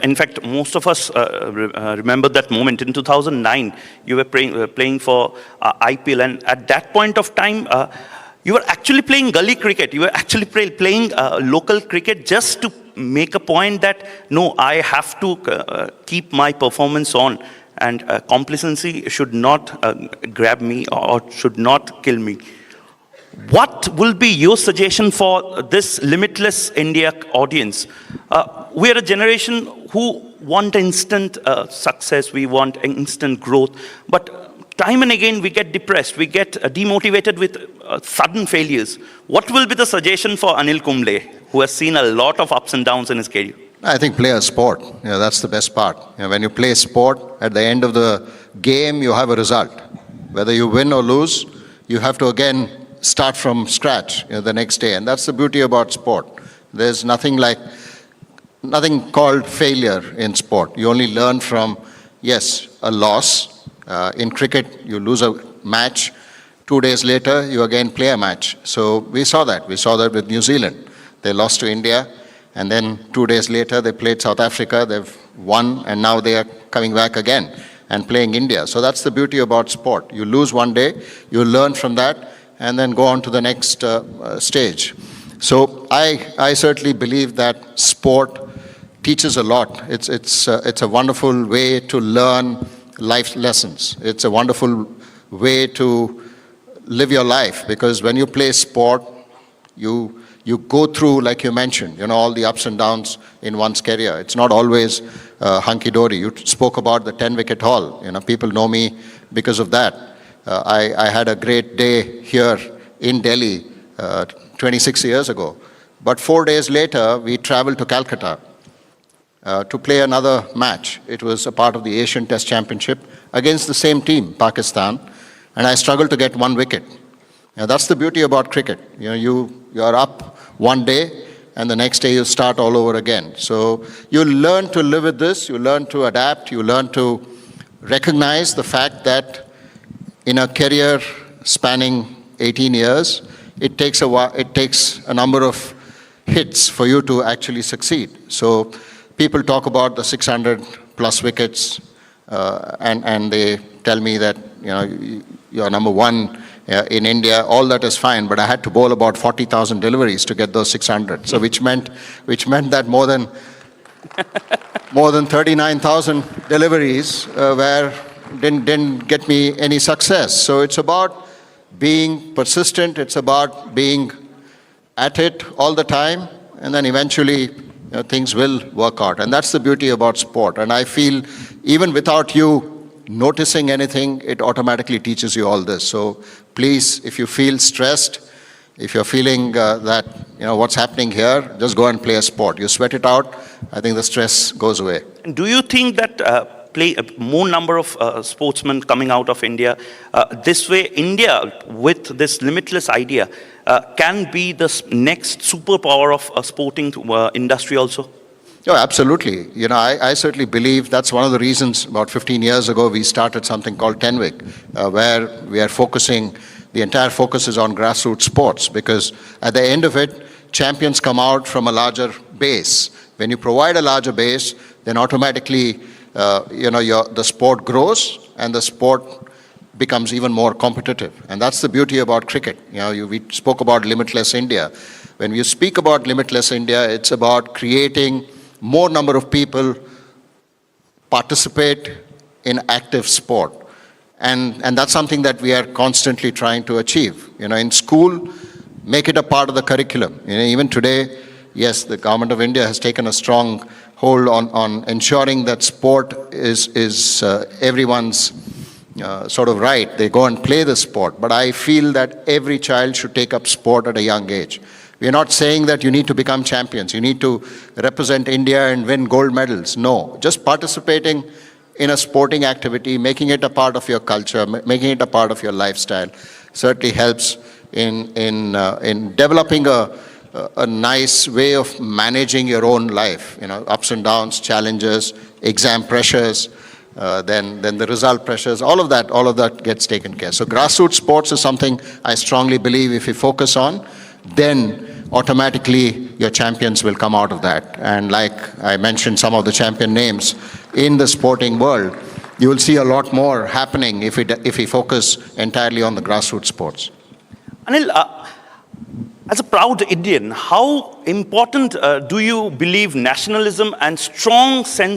In fact, most of us remember that moment. In 2009, you were playing for IPL, and at that point of time, you were actually playing gully cricket. You were actually playing local cricket just to make a point that, no, I have to keep my performance on, and complacency should not grab me or should not kill me. What will be your suggestion for this Limitless India audience? We are a generation who want instant success, we want instant growth, but time and again we get depressed, we get demotivated with sudden failures. What will be the suggestion for Anil Kumble, who has seen a lot of ups and downs in his career? I think play a sport. That's the best part. When you play sport, at the end of the game, you have a result. Whether you win or lose, you have to again start from scratch the next day. And that's the beauty about sport. There's nothing called failure in sport. You only learn from, yes, a loss. In cricket, you lose a match. 2 days later, you again play a match. So we saw that. We saw that with New Zealand. They lost to India. And then 2 days later, they played South Africa. They've won. And now they are coming back again and playing India. So that's the beauty about sport. You lose one day, you learn from that, and then go on to the next stage. So I certainly believe that sport teaches a lot. It's a wonderful way to learn life lessons. It's a wonderful way to live your life, because when you play sport, you go through, like you mentioned, all the ups and downs in one's career. It's not always hunky-dory. You spoke about the 10-wicket haul. People know me because of that. I had a great day here in Delhi 26 years ago. But 4 days later, we traveled to Calcutta to play another match. It was a part of the Asian Test Championship against the same team, Pakistan, and I struggled to get 1 wicket. That's the beauty about cricket. You are up one day, and the next day you start all over again. So you learn to live with this, you learn to adapt, you learn to recognize the fact that in a career spanning 18 years, it takes a number of hits for you to actually succeed. So people talk about the 600 plus wickets, and they tell me that you're number one in India. All that is fine, but I had to bowl about 40,000 deliveries to get those 600. So which meant that more than 39,000 deliveries didn't get me any success. So it's about being persistent, it's about being at it all the time, and then eventually things will work out. And that's the beauty about sport. And I feel even without you noticing anything, it automatically teaches you all this. So please, if you feel stressed, if you're feeling that what's happening here, just go and play a sport. You sweat it out, I think the stress goes away. Do you think that more number of sportsmen coming out of India, this way India with this limitless idea can be the next superpower of sporting industry also? Oh, absolutely. I certainly believe that's one of the reasons about 15 years ago we started something called 10-Wick, where we are focusing, the entire focus is on grassroots sports, because at the end of it, champions come out from a larger base. When you provide a larger base, then automatically the sport grows and the sport becomes even more competitive. And that's the beauty about cricket. We spoke about Limitless India. When you speak about Limitless India, it's about creating more number of people participate in active sport. And that's something that we are constantly trying to achieve. In school, make it a part of the curriculum. Even today, yes, the government of India has taken a strong hold on ensuring that sport is everyone's sort of right. They go and play the sport. But I feel that every child should take up sport at a young age. We are not saying that you need to become champions. You need to represent India and win gold medals. No, just participating in a sporting activity, making it a part of your culture, making it a part of your lifestyle, certainly helps in developing a nice way of managing your own life. Ups and downs, challenges, exam pressures, then the result pressures, all of that gets taken care. So grassroots sports is something I strongly believe if we focus on, then automatically your champions will come out of that. And like I mentioned some of the champion names in the sporting world, you will see a lot more happening if we focus entirely on the grassroots sports. Anil, as a proud Indian, how important do you believe nationalism and strong sense